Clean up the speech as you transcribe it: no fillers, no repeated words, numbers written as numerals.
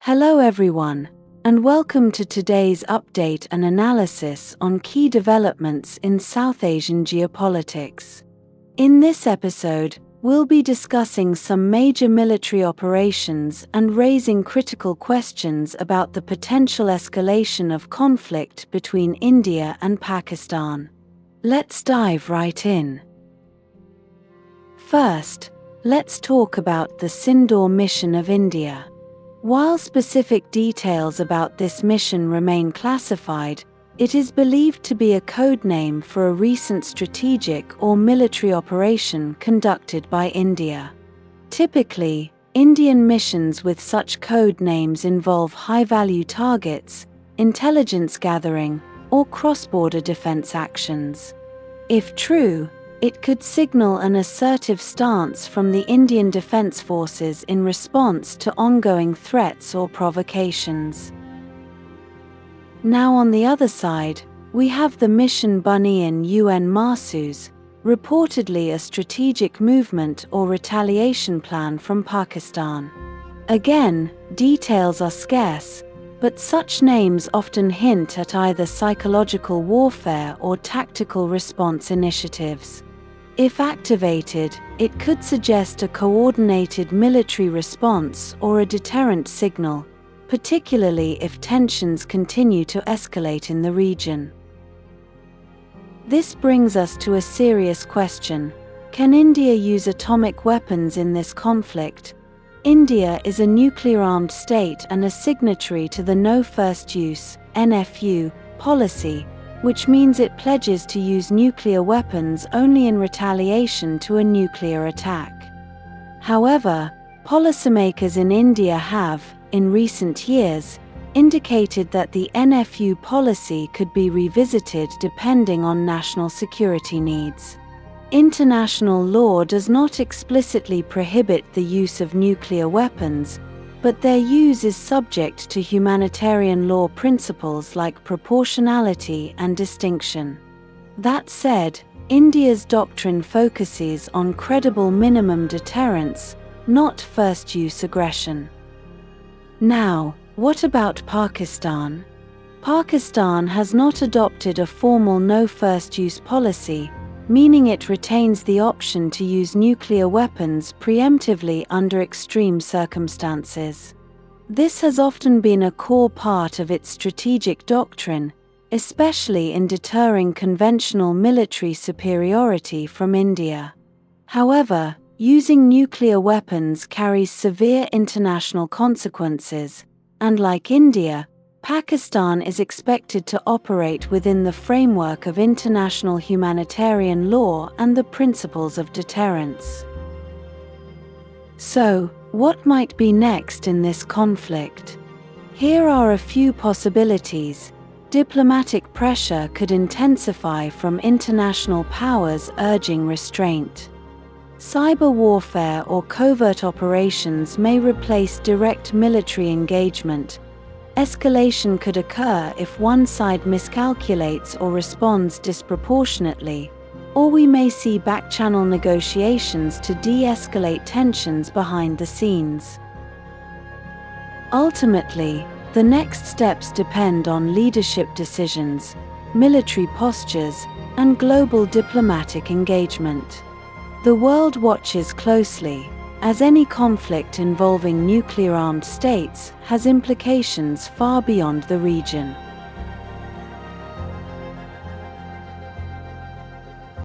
Hello everyone, and welcome to today's update and analysis on key developments in South Asian geopolitics. In this episode, we'll be discussing some major military operations and raising critical questions about the potential escalation of conflict between India and Pakistan. Let's dive right in. First, let's talk about the Sindoor mission of India. While specific details about this mission remain classified, it is believed to be a code name for a recent strategic or military operation conducted by India. Typically, Indian missions with such code names involve high-value targets, intelligence gathering, or cross-border defense actions. If true, it could signal an assertive stance from the Indian Defence Forces in response to ongoing threats or provocations. Now on the other side, we have the Mission Buniyan UN Mahsoos, reportedly a strategic movement or retaliation plan from Pakistan. Again, details are scarce, but such names often hint at either psychological warfare or tactical response initiatives. If activated, it could suggest a coordinated military response or a deterrent signal, particularly if tensions continue to escalate in the region. This brings us to a serious question: can India use atomic weapons in this conflict? India is a nuclear-armed state and a signatory to the No First Use (NFU) policy, which means it pledges to use nuclear weapons only in retaliation to a nuclear attack. However, policymakers in India have, in recent years, indicated that the NFU policy could be revisited depending on national security needs. International law does not explicitly prohibit the use of nuclear weapons, but their use is subject to humanitarian law principles like proportionality and distinction. That said, India's doctrine focuses on credible minimum deterrence, not first-use aggression. Now, what about Pakistan? Pakistan has not adopted a formal no first-use policy, meaning it retains the option to use nuclear weapons preemptively under extreme circumstances. This has often been a core part of its strategic doctrine, especially in deterring conventional military superiority from India. However, using nuclear weapons carries severe international consequences, and like India, Pakistan is expected to operate within the framework of international humanitarian law and the principles of deterrence. So, what might be next in this conflict? Here are a few possibilities. Diplomatic pressure could intensify from international powers urging restraint. Cyber warfare or covert operations may replace direct military engagement. Escalation could occur if one side miscalculates or responds disproportionately, or we may see back-channel negotiations to de-escalate tensions behind the scenes. Ultimately, the next steps depend on leadership decisions, military postures, and global diplomatic engagement. The world watches closely, as any conflict involving nuclear-armed states has implications far beyond the region.